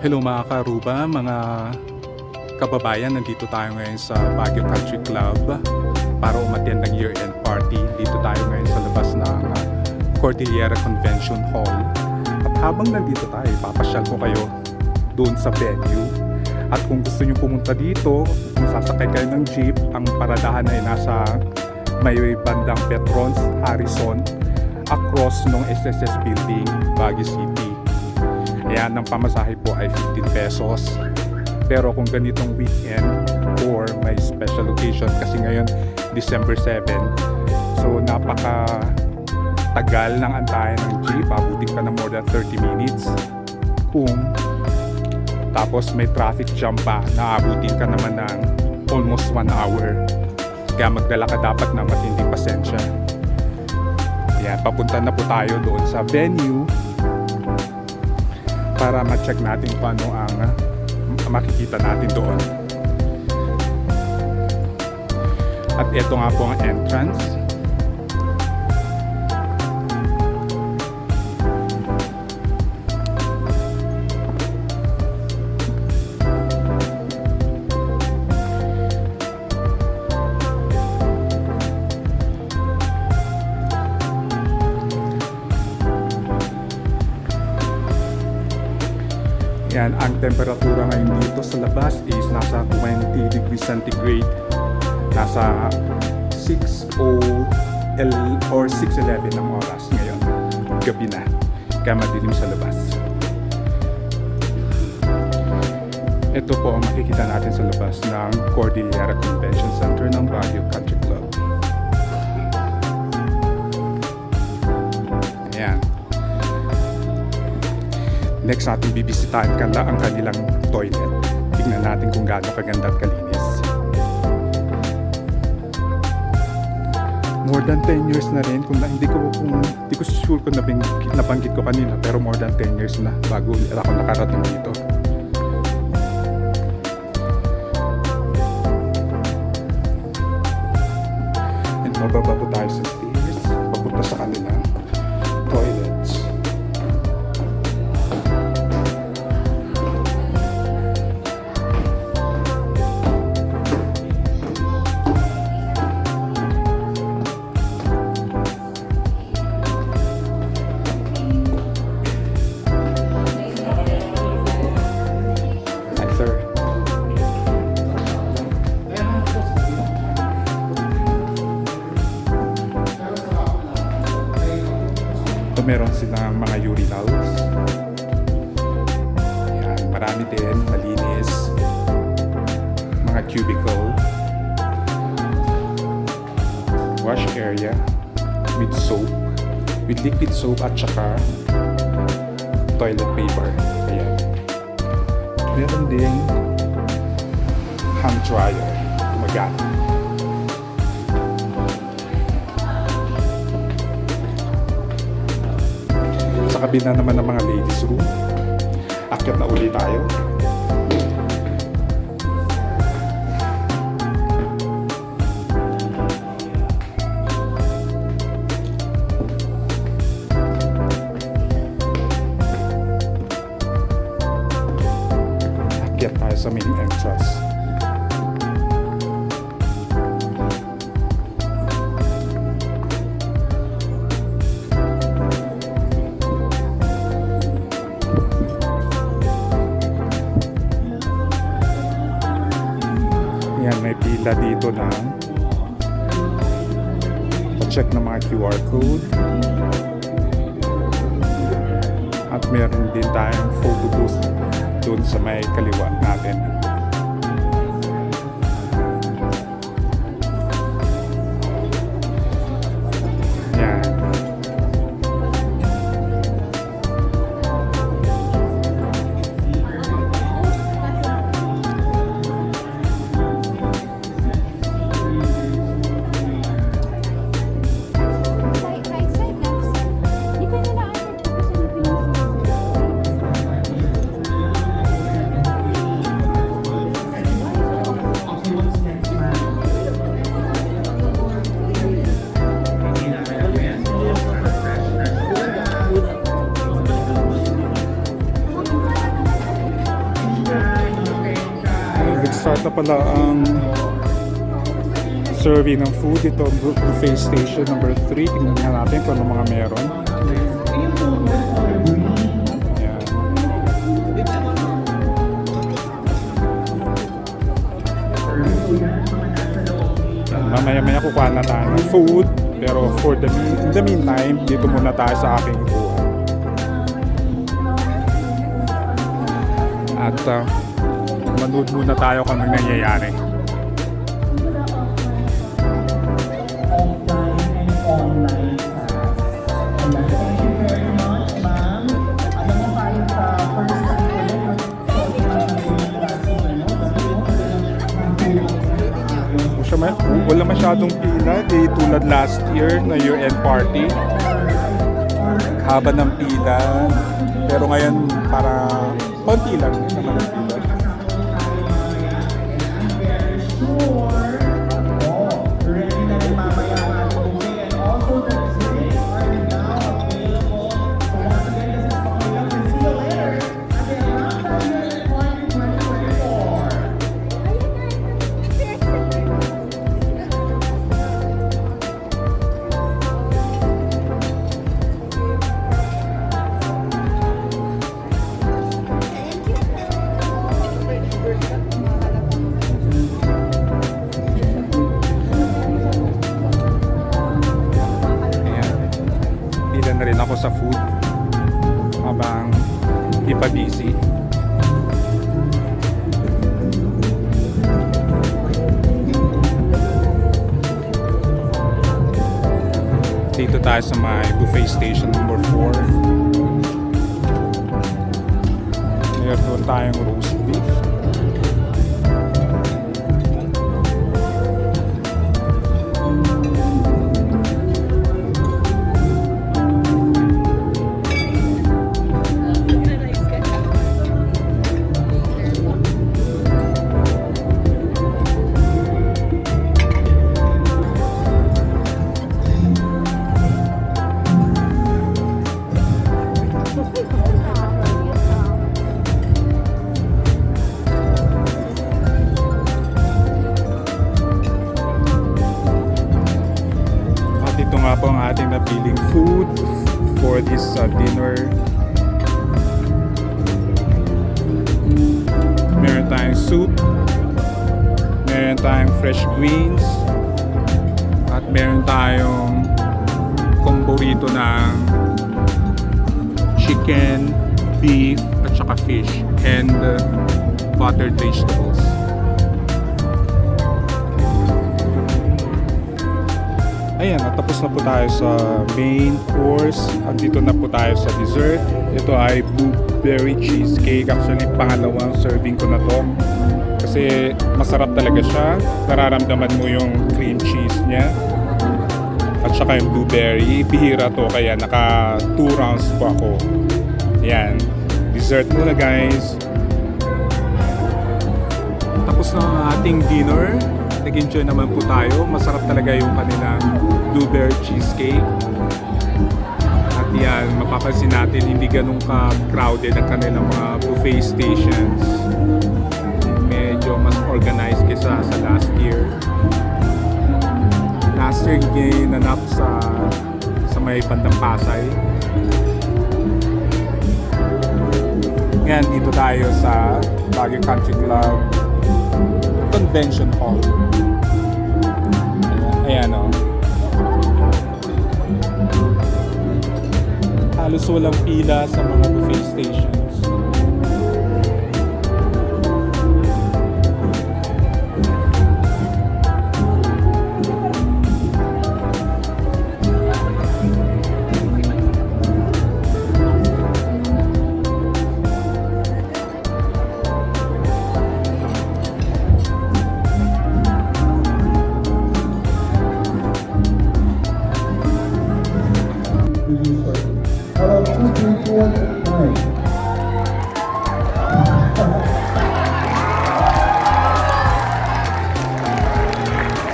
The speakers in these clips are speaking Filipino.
Hello mga karuba, mga kababayan, nandito tayo ngayon sa Baguio Country Club para umattend ng year-end party. Dito tayo ngayon sa labas ng Cordillera Convention Hall. At habang nandito tayo, papasyal ko kayo doon sa venue. At kung gusto nyo pumunta dito, kung sasakay kayo ng jeep, ang paradahan ay nasa may bandang Petrons, Harrison, across ng SSS Building, Baguio City. Ayan, ang pamasahe po ay 15 pesos. Pero kung ganitong weekend or may special occasion, kasi ngayon December 7, so napaka tagal ng antayan ng jeep, abutin ka na more than 30 minutes. Tapos may traffic jam pa, naabutin ka naman ng almost 1 hour. Kaya magdala ka dapat ng matinding pasensya. Ayan, papunta na po tayo doon sa venue para ma-check natin kung ano ang makikita natin doon. At ito nga po ang entrance. Yan, ang temperatura ngayon dito sa labas is nasa 20 degrees centigrade. Nasa 6:11 ng oras ngayon. Gabi na. Kaya madilim sa labas. Ito po ang makikita natin sa labas ng Cordillera Convention Center ng Baguio Country Club. Ayan. Next natin bibisitahin ang kanilang toilet. Tingnan natin kung gaano kaganda at kalinis. More than 10 years na rin, hindi ko sure kung nabanggit ko kanina, pero more than 10 years na bago ako nakarating dito. And mababa po tayo sa stairs, papunta sa kanilang toilets. Meron silang mga urinals. Ayan, marami din, malinis. Mga cubicle. Wash area with soap, with liquid soap at saka toilet paper. Ayan. Meron din hand dryer. Gumagana. Sa kabila naman ng mga ladies room. Akyat na uli tayo. Akyat tayo sa main entrance. Yan, may pila dito ng check ng mga QR code. At meron din tayong photo booth doon sa may kaliwa natin. Yan. Nag-start na pala ang survey ng food. Ito ang buffet station number 3. Tingnan nga natin kung ano mga meron. Ayan. Mamaya-maya kukuha na tayo ng food. Pero in the meantime, dito muna tayo sa aking upuan. At manood muna tayo kung anong nangyayari. Wala masyadong pila, di tulad last year na year-end party. Haba ng pila, pero ngayon para konti lang naman ang pila. Na rin ako sa food habang ipa-busy. Dito tayo sa may buffet station number 4. Meron tayong roast beef. Ito nga po ang ating napiling food for this dinner. Meron tayong soup, meron tayong fresh greens, at meron tayong combo rito ng chicken, beef, at saka fish, and buttered vegetables. Ayan, natapos na po tayo sa main course. Andito na po tayo sa dessert. Ito ay blueberry cheesecake. Actually, pangalawang serving ko na to. Kasi masarap talaga siya. Nararamdaman mo yung cream cheese niya. At saka yung blueberry. Bihira to, kaya naka 2 rounds po ako. Ayan. Dessert muna, guys. Tapos na ang ating dinner. Nag-enjoy naman po tayo. Masarap talaga yung kanilang blueberry cheesecake. At yan, mapapansin natin hindi ganun ka-crowded ang kanilang mga buffet stations. Medyo mas organized kaysa sa last year. Last year ginanap sa may bandang Pasay. Ngayon dito tayo sa Baguio Country Club Convention Hall. Ayan o. Halos walang pila sa mga buffet stations. Hello, 2, 3, 4, 9.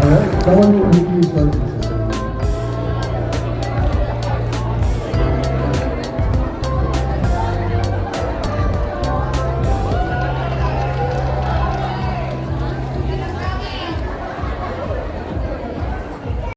Alright, someone will review something.